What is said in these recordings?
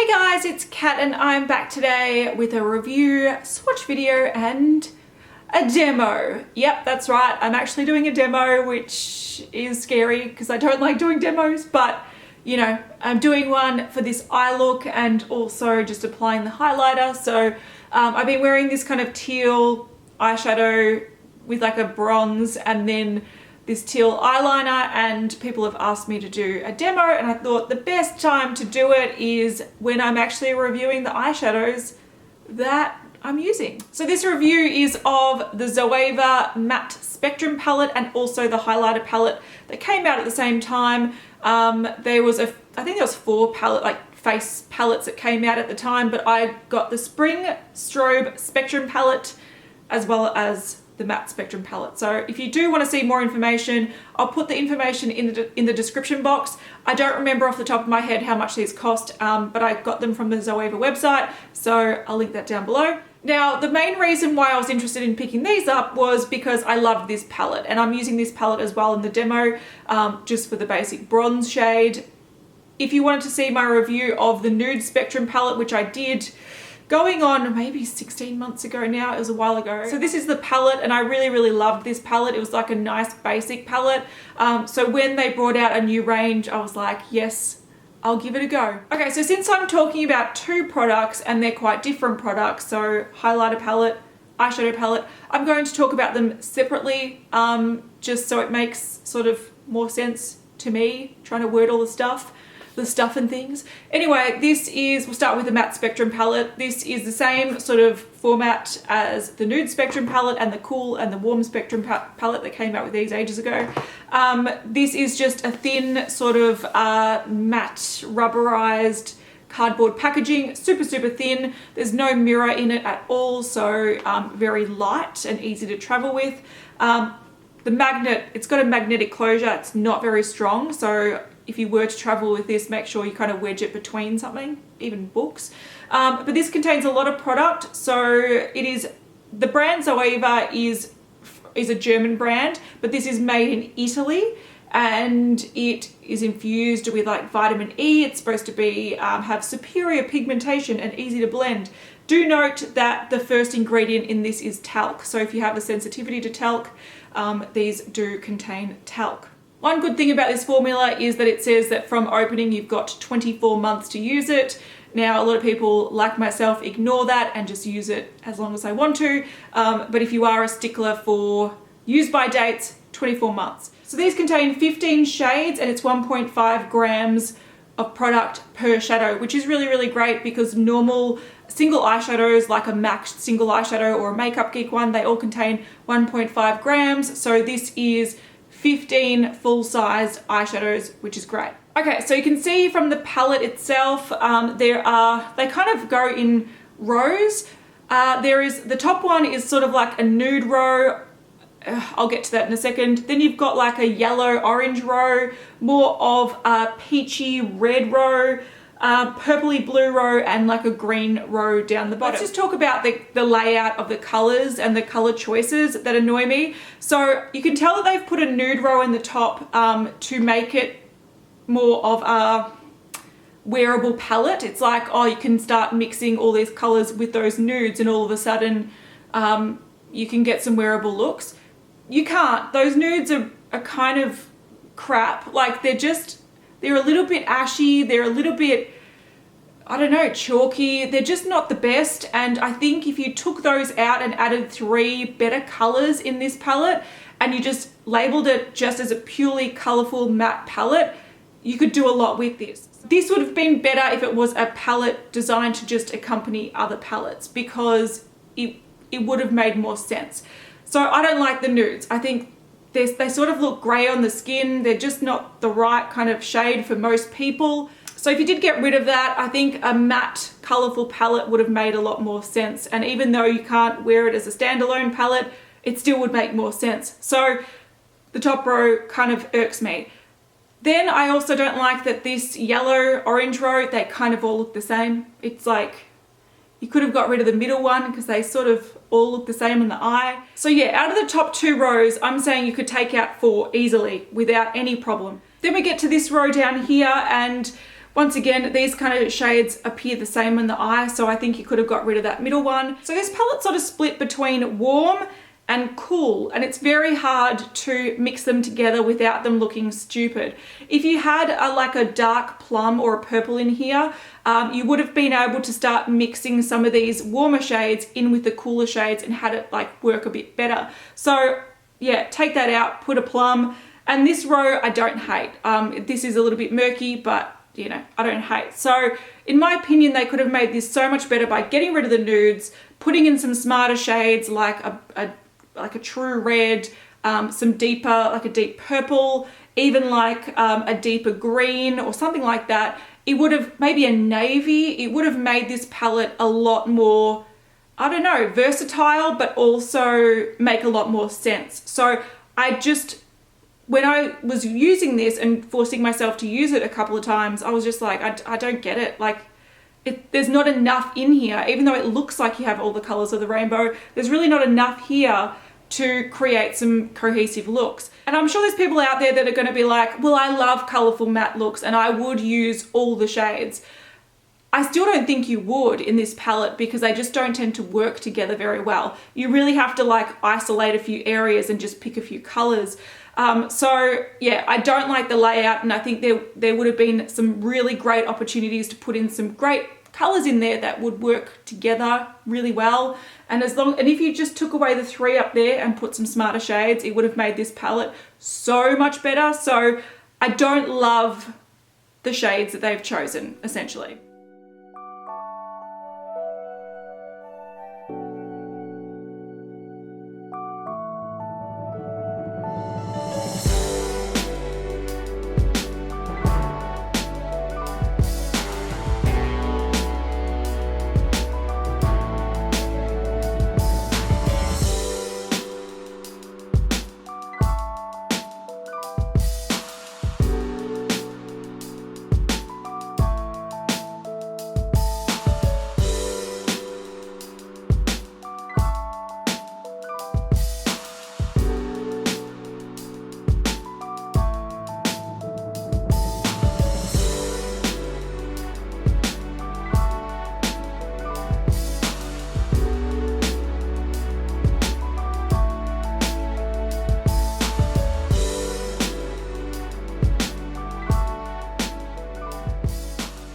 Hey guys, it's Kat and I'm back today with a review, swatch video and a demo. Yep, that's right, I'm actually doing a demo, which is scary because I don't like doing demos, but you know, I'm doing one for this eye look and also just applying the highlighter. So I've been wearing this kind of teal eyeshadow with like a bronze and then this teal eyeliner, and people have asked me to do a demo, and I thought the best time to do it is when I'm actually reviewing the eyeshadows that I'm using. So this review is of the Zoeva Matte Spectrum palette and also the highlighter palette that came out at the same time. There was I think there was 4 face palettes that came out at the time, but I got the Spring Strobe Spectrum palette as well as the matte spectrum palette. So if you do want to see more information, I'll put the information in the description box. I don't remember off the top of my head how much these cost, but I got them from the Zoeva website, so I'll link that down below. Now, the main reason why I was interested in picking these up was because I loved this palette, and I'm using this palette as well in the demo, just for the basic bronze shade. If you wanted to see my review of the nude spectrum palette, which I did going on maybe 16 months ago now, it was a while ago. So this is the palette, and I really loved this palette. It was like a nice basic palette. So when they brought out a new range, I was like, yes, I'll give it a go. Okay, so since I'm talking about 2 products and they're quite different products, so highlighter palette, eyeshadow palette, I'm going to talk about them separately, just so it makes sort of more sense to me, trying to word all the stuff and things. Anyway, we'll start with the matte spectrum palette. This is the same sort of format as the nude spectrum palette and the cool and the warm spectrum palette that came out with these ages ago. This is just a thin sort of matte rubberized cardboard packaging, super thin. There's no mirror in it at all, so very light and easy to travel with. The magnet, it's got a magnetic closure. It's not very strong, so if you were to travel with this, make sure you kind of wedge it between something, even books. But this contains a lot of product. So it is, the brand Zoeva is a German brand, but this is made in Italy, and it is infused with like vitamin E. It's supposed to be have superior pigmentation and easy to blend. Do note that the first ingredient in this is talc. So if you have a sensitivity to talc, these do contain talc. One good thing about this formula is that it says that from opening you've got 24 months to use it. Now, a lot of people like myself ignore that and just use it as long as they want to, but if you are a stickler for use by dates, 24 months. So these contain 15 shades and it's 1.5 grams of product per shadow, which is really great because normal single eyeshadows like a MAC single eyeshadow or a Makeup Geek one, they all contain 1.5 grams. So this is 15 full-sized eyeshadows, which is great. Okay, so you can see from the palette itself, they kind of go in rows. The top one is sort of like a nude row. I'll get to that in a second. Then you've got like a yellow orange row, more of a peachy red row, purpley blue row, and like a green row down the bottom. Let's just talk about the layout of the colors and the color choices that annoy me. So you can tell that they've put a nude row in the top to make it more of a wearable palette. It's like, oh, you can start mixing all these colors with those nudes and all of a sudden you can get some wearable looks. You can't. Those nudes are kind of crap. Like they're a little bit ashy, they're a little bit, I don't know, chalky. They're just not the best, and I think if you took those out and added 3 better colors in this palette and you just labeled it just as a purely colorful matte palette, you could do a lot with this. This would have been better if it was a palette designed to just accompany other palettes, because it would have made more sense. So I don't like the nudes. I think they sort of look grey on the skin. They're just not the right kind of shade for most people. So if you did get rid of that, I think a matte colourful palette would have made a lot more sense. And even though you can't wear it as a standalone palette, it still would make more sense. So the top row kind of irks me. Then I also don't like that this yellow orange row, they kind of all look the same. It's like, you could have got rid of the middle one because they sort of all look the same in the eye. So yeah, out of the top 2 rows, I'm saying you could take out 4 easily without any problem. Then we get to this row down here, and once again, these kind of shades appear the same in the eye, so I think you could have got rid of that middle one. So this palette's sort of split between warm and cool, and it's very hard to mix them together without them looking stupid. If you had like a dark plum or a purple in here, you would have been able to start mixing some of these warmer shades in with the cooler shades and had it like work a bit better. So yeah, take that out, put a plum, and this row I don't hate. This is a little bit murky, but you know, I don't hate. So in my opinion, they could have made this so much better by getting rid of the nudes, putting in some smarter shades like a true red, some deeper, like a deep purple, even like a deeper green or something like that. It would have, maybe a navy, it would have made this palette a lot more, I don't know, versatile, but also make a lot more sense. So I just, when I was using this and forcing myself to use it a couple of times, I was just like, I don't get it. Like, there's not enough in here. Even though it looks like you have all the colors of the rainbow, there's really not enough here to create some cohesive looks. And I'm sure there's people out there that are going to be like, well, I love colorful matte looks and I would use all the shades. I still don't think you would in this palette because they just don't tend to work together very well. You really have to like isolate a few areas and just pick a few colors. So yeah, I don't like the layout, and I think there would have been some really great opportunities to put in some great colors in there that would work together really well. And if you just took away the 3 up there and put some smarter shades, it would have made this palette so much better. So I don't love the shades that they've chosen, essentially.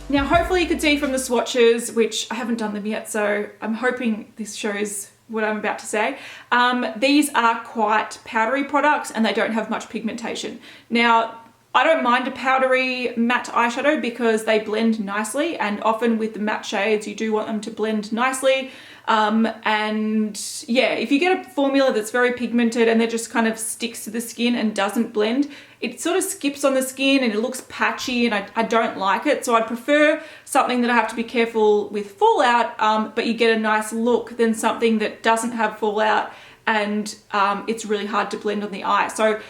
Now, hopefully you could see from the swatches, which I haven't done them yet, so I'm hoping this shows what I'm about to say. These are quite powdery products and they don't have much pigmentation. Now, I don't mind a powdery matte eyeshadow because they blend nicely, and often with the matte shades, you do want them to blend nicely. And yeah, if you get a formula that's very pigmented and that just kind of sticks to the skin and doesn't blend, it sort of skips on the skin and it looks patchy, and I don't like it. So I'd prefer something that I have to be careful with fallout, but you get a nice look, than something that doesn't have fallout and it's really hard to blend on the eye. So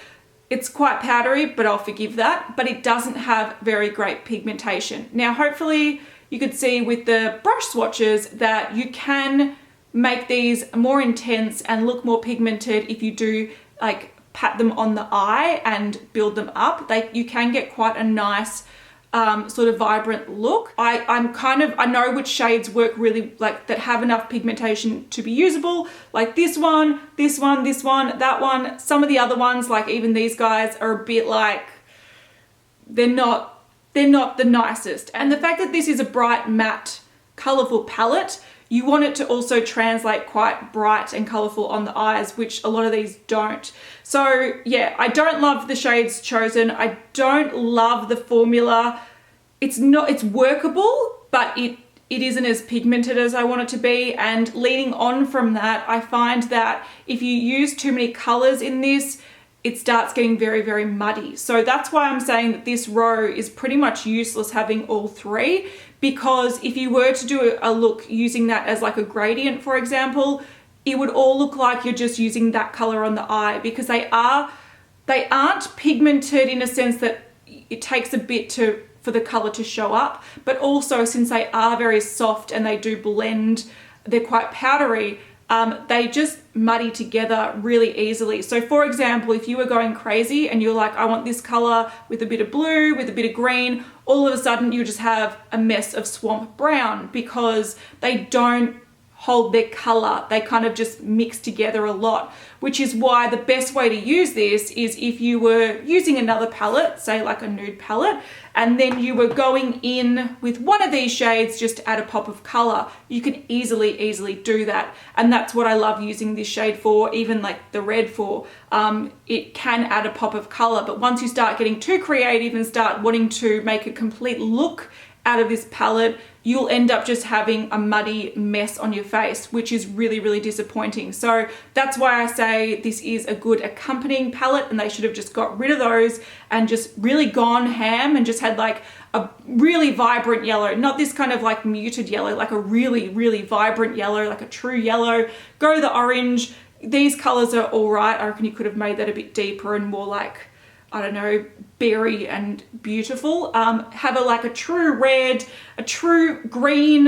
it's quite powdery, but I'll forgive that, but it doesn't have very great pigmentation. Now, hopefully you could see with the brush swatches that you can make these more intense and look more pigmented if you do like pat them on the eye and build them up. You can get quite a nice sort of vibrant look. I know which shades work really, like that have enough pigmentation to be usable, like this one, this one, this one, that one. Some of the other ones, like even these guys, are a bit like, they're not the nicest. And the fact that this is a bright matte colorful palette, you want it to also translate quite bright and colorful on the eyes, which a lot of these don't. So yeah, I don't love the shades chosen. I don't love the formula. It's workable, but it isn't as pigmented as I want it to be. And leading on from that, I find that if you use too many colors in this, it starts getting very, very muddy. So that's why I'm saying that this row is pretty much useless having all 3, because if you were to do a look using that as like a gradient, for example, it would all look like you're just using that color on the eye, because they aren't pigmented in a sense that it takes a bit for the color to show up, but also since they are very soft and they do blend, they're quite powdery, they just muddy together really easily. So for example, if you were going crazy and you're like, I want this color with a bit of blue, with a bit of green, all of a sudden you just have a mess of swamp brown because they don't hold their color. They kind of just mix together a lot, which is why the best way to use this is if you were using another palette, say like a nude palette, and then you were going in with one of these shades just to add a pop of color, you can easily do that. And that's what I love using this shade for, even like the red for. It can add a pop of color, but once you start getting too creative and start wanting to make a complete look out of this palette, you'll end up just having a muddy mess on your face, which is really disappointing. So that's why I say this is a good accompanying palette, and they should have just got rid of those and just really gone ham and just had like a really vibrant yellow, not this kind of like muted yellow, like a really vibrant yellow, like a true yellow. Go the orange. These colors are all right. I reckon you could have made that a bit deeper and more like, I don't know, berry and beautiful. Have like a true red, a true green,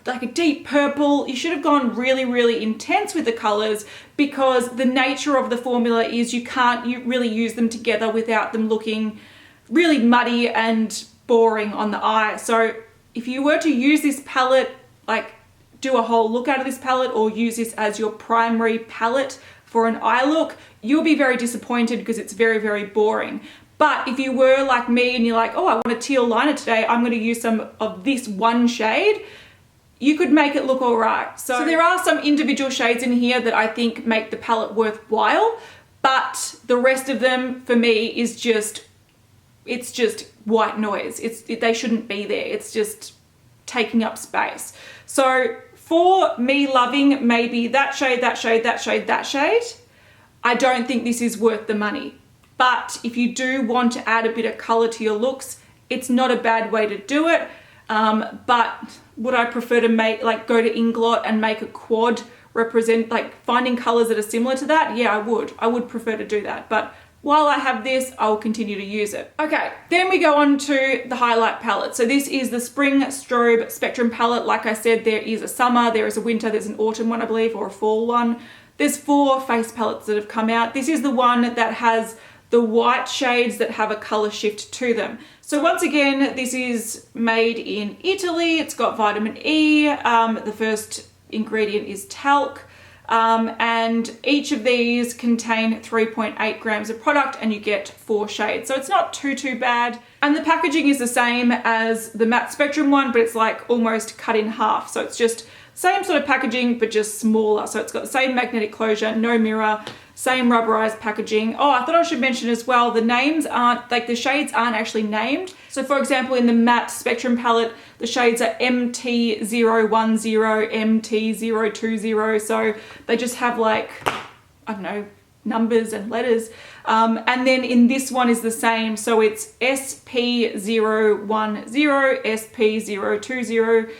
like a deep purple. You should have gone really intense with the colors, because the nature of the formula is you really use them together without them looking really muddy and boring on the eye. So if you were to use this palette, like do a whole look out of this palette or use this as your primary palette for an eye look, you'll be very disappointed because it's very boring. But if you were like me and you're like, oh, I want a teal liner today, I'm going to use some of this one shade, you could make it look all right. So there are some individual shades in here that I think make the palette worthwhile, but the rest of them for me is just, it's just white noise. They shouldn't be there. It's just taking up space. So for me loving maybe that shade, I don't think this is worth the money. But if you do want to add a bit of color to your looks, it's not a bad way to do it. But would I prefer to go to Inglot and make a quad represent, like finding colors that are similar to that? Yeah, I would prefer to do that. But while I have this, I'll continue to use it. Okay, then we go on to the highlight palette. So this is the Spring Strobe Spectrum palette. Like I said, there is a summer, there is a winter, there's an autumn one, I believe, or a fall one. There's 4 face palettes that have come out. This is the one that has the white shades that have a color shift to them. So once again, this is made in Italy. It's got vitamin E. The first ingredient is talc. And each of these contain 3.8 grams of product, and you get 4 shades. So it's not too bad. And the packaging is the same as the matte spectrum one, but it's like almost cut in half. So it's just same sort of packaging, but just smaller. So it's got the same magnetic closure, no mirror, same rubberized packaging. Oh, I thought I should mention as well, the names aren't, like the shades aren't actually named. So for example, in the matte spectrum palette, the shades are MT010, MT020. So they just have like, I don't know, numbers and letters. And then in this one is the same. So it's SP010, SP020,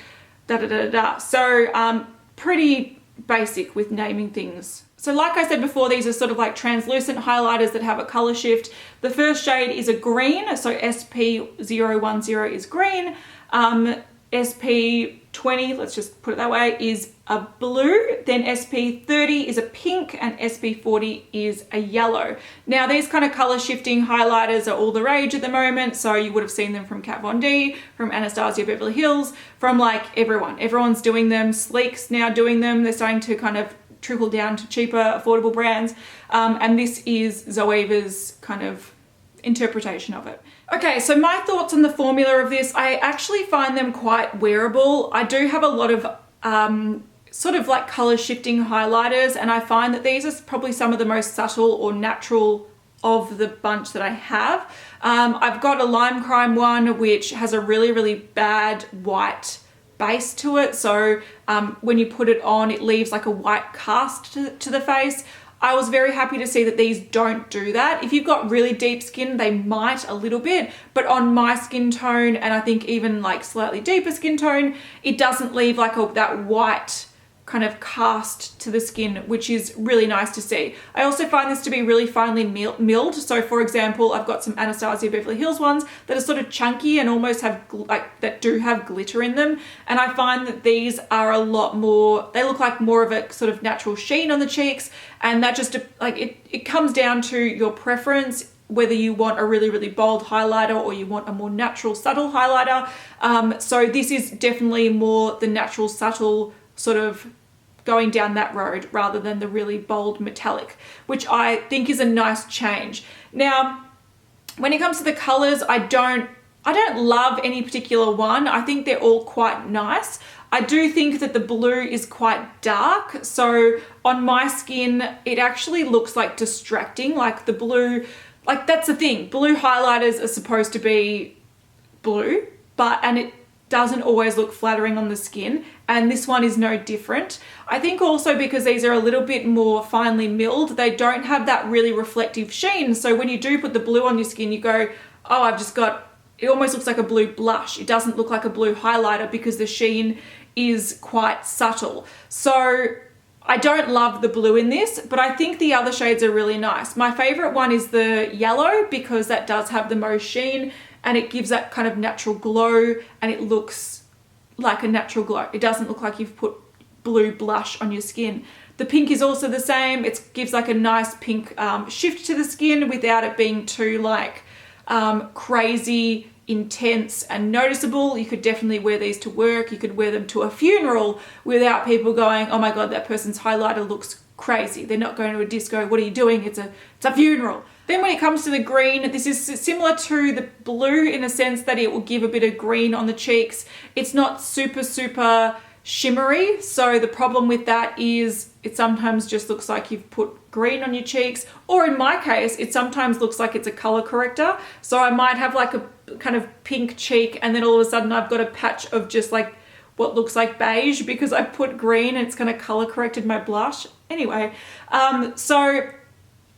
So pretty basic with naming things. So like I said before, these are sort of like translucent highlighters that have a color shift. The first shade is a green, so SP010 is green. SP20, let's just put it that way, is a blue. Then SP30 is a pink, and SP40 is a yellow. Now these kind of color shifting highlighters are all the rage at the moment, so you would have seen them from Kat Von D, from Anastasia Beverly Hills, from like everyone. Everyone's doing them. Sleek's now doing them. They're starting to kind of trickle down to cheaper, affordable brands. And this is Zoeva's kind of interpretation of it. Okay, so my thoughts on the formula of this, I actually find them quite wearable. I do have a lot of sort of like color shifting highlighters, and I find that these are probably some of the most subtle or natural of the bunch that I have. I've got a Lime Crime one, which has a really bad white base to it. So when you put it on, it leaves like a white cast to the face. I was very happy to see that these don't do that. If you've got really deep skin, they might a little bit, but on my skin tone, and I think even like slightly deeper skin tone, it doesn't leave like that white kind of cast to the skin, which is really nice to see. I also find this to be really finely milled. So for example, I've got some Anastasia Beverly Hills ones that are sort of chunky and almost have that do have glitter in them. And I find that these are a lot more, they look like more of a sort of natural sheen on the cheeks. And that just like, it comes down to your preference, whether you want a really, really bold highlighter or you want a more natural, subtle highlighter. So this is definitely more the natural, subtle sort of going down that road rather than the really bold metallic, which I think is a nice change. Now, when it comes to the colors, I don't love any particular one. I think they're all quite nice. I do think that the blue is quite dark. So on my skin, it actually looks like distracting, like the blue, like that's the thing. Blue highlighters are supposed to be blue, and it doesn't always look flattering on the skin, and this one is no different. I think also because these are a little bit more finely milled, they don't have that really reflective sheen. So when you do put the blue on your skin, you go, oh, I've just got, it almost looks like a blue blush. It doesn't look like a blue highlighter because the sheen is quite subtle. So I don't love the blue in this, but I think the other shades are really nice. My favorite one is the yellow because that does have the most sheen and it gives that kind of natural glow and it looks like a natural glow. It doesn't look like you've put blue blush on your skin. The pink is also the same. It gives like a nice pink shift to the skin without it being too like crazy, intense and noticeable. You could definitely wear these to work. You could wear them to a funeral without people going, oh my God, that person's highlighter looks crazy. They're not going to a disco. What are you doing? It's a funeral. Then when it comes to the green, this is similar to the blue in a sense that it will give a bit of green on the cheeks. It's not super, super shimmery. So the problem with that is it sometimes just looks like you've put green on your cheeks, or in my case, it sometimes looks like it's a color corrector. So I might have like a kind of pink cheek and then all of a sudden I've got a patch of just like what looks like beige because I put green and it's kind of color corrected my blush. Anyway, so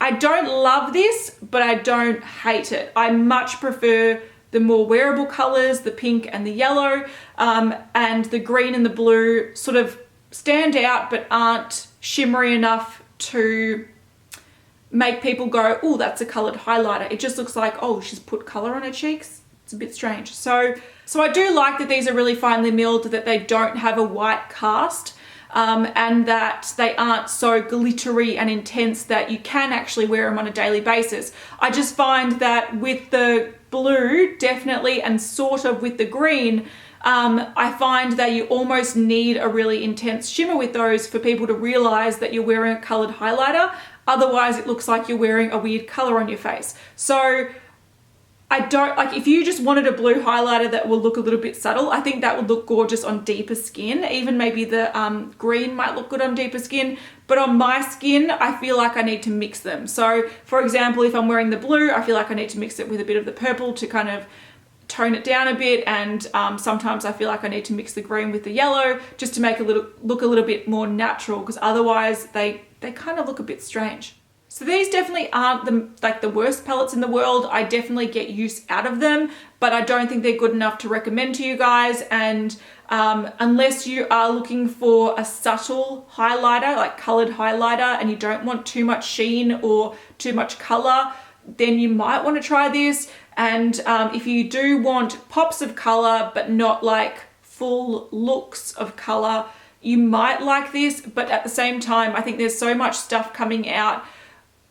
I don't love this, but I don't hate it. I much prefer the more wearable colors, the pink and the yellow, and the green and the blue sort of stand out but aren't shimmery enough to make people go, oh, that's a colored highlighter. It just looks like, oh, she's put color on her cheeks. It's a bit strange. So I do like that these are really finely milled, that they don't have a white cast, and that they aren't so glittery and intense that you can actually wear them on a daily basis. I just find that with the blue, definitely, and sort of with the green, I find that you almost need a really intense shimmer with those for people to realize that you're wearing a colored highlighter. Otherwise, it looks like you're wearing a weird color on your face. So I don't, like, if you just wanted a blue highlighter that will look a little bit subtle, I think that would look gorgeous on deeper skin. Even maybe the green might look good on deeper skin, but on my skin, I feel like I need to mix them. So for example, if I'm wearing the blue, I feel like I need to mix it with a bit of the purple to kind of tone it down a bit, and sometimes I feel like I need to mix the green with the yellow just to make it look a little bit more natural, because otherwise they kind of look a bit strange. So these definitely aren't the worst palettes in the world. I definitely get use out of them, but I don't think they're good enough to recommend to you guys. And unless you are looking for a subtle highlighter, like colored highlighter, and you don't want too much sheen or too much color, then you might want to try this. And if you do want pops of color, but not like full looks of color, you might like this. But at the same time, I think there's so much stuff coming out,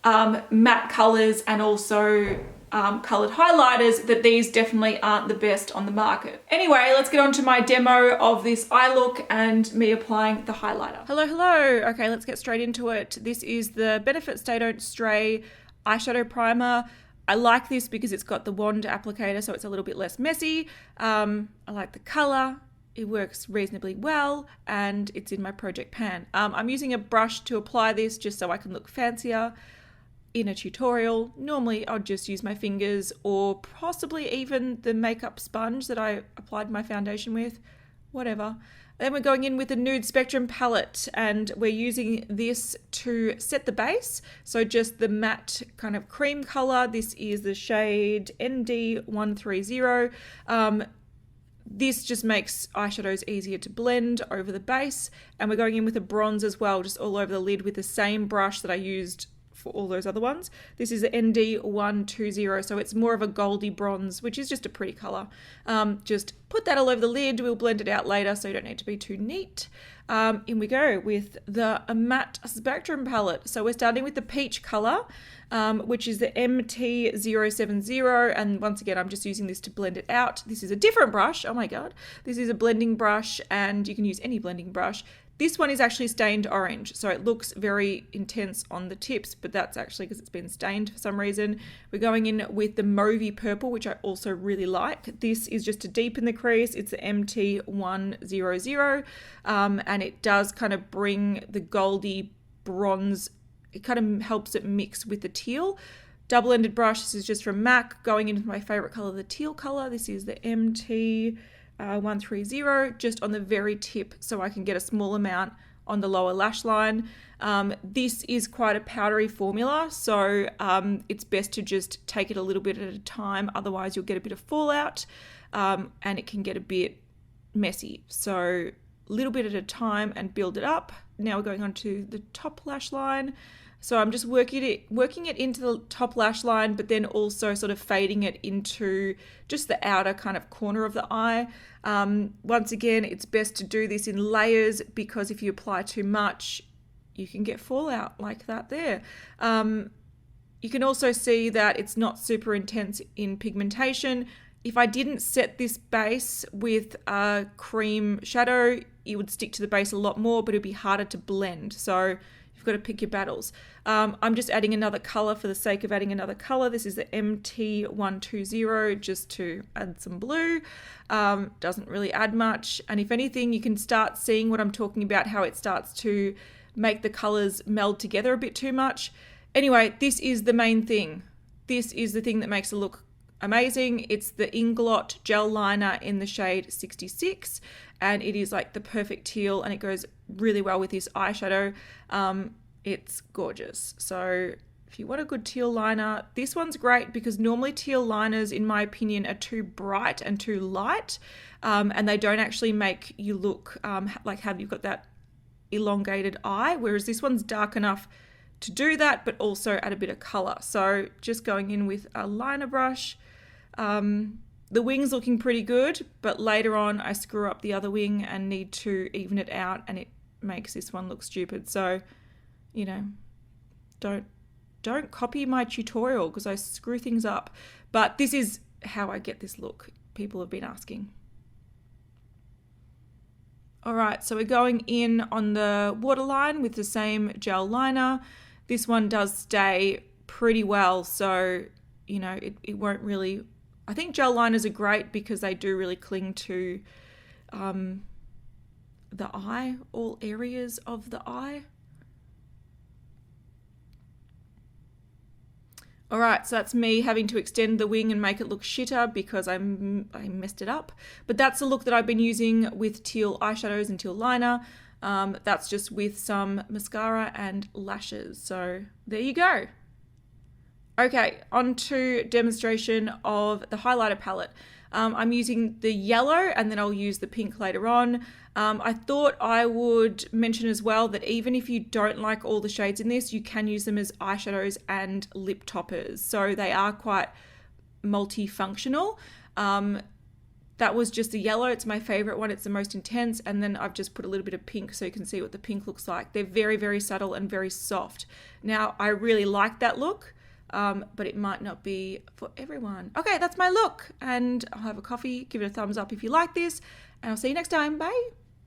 matte colors and also colored highlighters, that these definitely aren't the best on the market. Anyway, let's get on to my demo of this eye look and me applying the highlighter. Hello. Okay, let's get straight into it. This is the Benefit Stay Don't Stray eyeshadow primer. I like this because it's got the wand applicator, so it's a little bit less messy. I like the color. It works reasonably well, and it's in my project pan. I'm using a brush to apply this just so I can look fancier in a tutorial. Normally I'll just use my fingers or possibly even the makeup sponge that I applied my foundation with, whatever. Then we're going in with the Nude Spectrum palette, and we're using this to set the base. So just the matte kind of cream color. This is the shade ND130. This just makes eyeshadows easier to blend over the base. And we're going in with a bronze as well, just all over the lid with the same brush that I used for all those other ones. This is the ND120, so it's more of a goldy bronze, which is just a pretty color. Just put that all over the lid. We'll blend it out later, so you don't need to be too neat. In we go with the matte spectrum palette. So we're starting with the peach color, which is the MT070, and once again I'm just using this to blend it out. This is a different brush. Oh my god, this is a blending brush, and you can use any blending brush. This one is actually stained orange, so it looks very intense on the tips, but that's actually because it's been stained for some reason. We're going in with the mauvey purple, which I also really like. This is just to deepen the crease. It's the MT100, and it does kind of bring the goldy bronze. It kind of helps it mix with the teal. Double-ended brush. This is just from MAC, going into my favorite color, the teal color. This is the MT130, just on the very tip, so I can get a small amount on the lower lash line. This is quite a powdery formula, so it's best to just take it a little bit at a time, otherwise you'll get a bit of fallout, and it can get a bit messy. So a little bit at a time and build it up. Now we're going on to the top lash line. So I'm just working it into the top lash line, but then also sort of fading it into just the outer kind of corner of the eye. Once again, it's best to do this in layers, because if you apply too much, you can get fallout like that there. You can also see that it's not super intense in pigmentation. If I didn't set this base with a cream shadow, it would stick to the base a lot more, but it'd be harder to blend. So you've got to pick your battles. I'm just adding another color for the sake of adding another color. This is the MT120, just to add some blue. Doesn't really add much. And if anything, you can start seeing what I'm talking about, how it starts to make the colors meld together a bit too much. Anyway, this is the main thing. This is the thing that makes it look amazing. It's the Inglot gel liner in the shade 66, and it is like the perfect teal, and it goes really well with this eyeshadow. It's gorgeous. So if you want a good teal liner, this one's great, because normally teal liners, in my opinion, are too bright and too light, and they don't actually make you look like how you've got that elongated eye, whereas this one's dark enough to do that, but also add a bit of color. So just going in with a liner brush. The wing's looking pretty good, but later on I screw up the other wing and need to even it out, and it makes this one look stupid. So, you know, don't copy my tutorial, because I screw things up. But this is how I get this look. People have been asking. All right, so we're going in on the waterline with the same gel liner. This one does stay pretty well, so, you know, it won't really... I think gel liners are great because they do really cling to the eye, all areas of the eye. All right, so that's me having to extend the wing and make it look shitter because I messed it up. But that's the look that I've been using with teal eyeshadows and teal liner. That's just with some mascara and lashes. So there you go. Okay, on to demonstration of the highlighter palette. I'm using the yellow, and then I'll use the pink later on. I thought I would mention as well that even if you don't like all the shades in this, you can use them as eyeshadows and lip toppers. So they are quite multifunctional. That was just the yellow. It's my favorite one. It's the most intense. And then I've just put a little bit of pink so you can see what the pink looks like. They're very, very subtle and very soft. Now, I really like that look. But it might not be for everyone. Okay, that's my look, and I'll have a coffee. Give it a thumbs up if you like this, and I'll see you next time. Bye.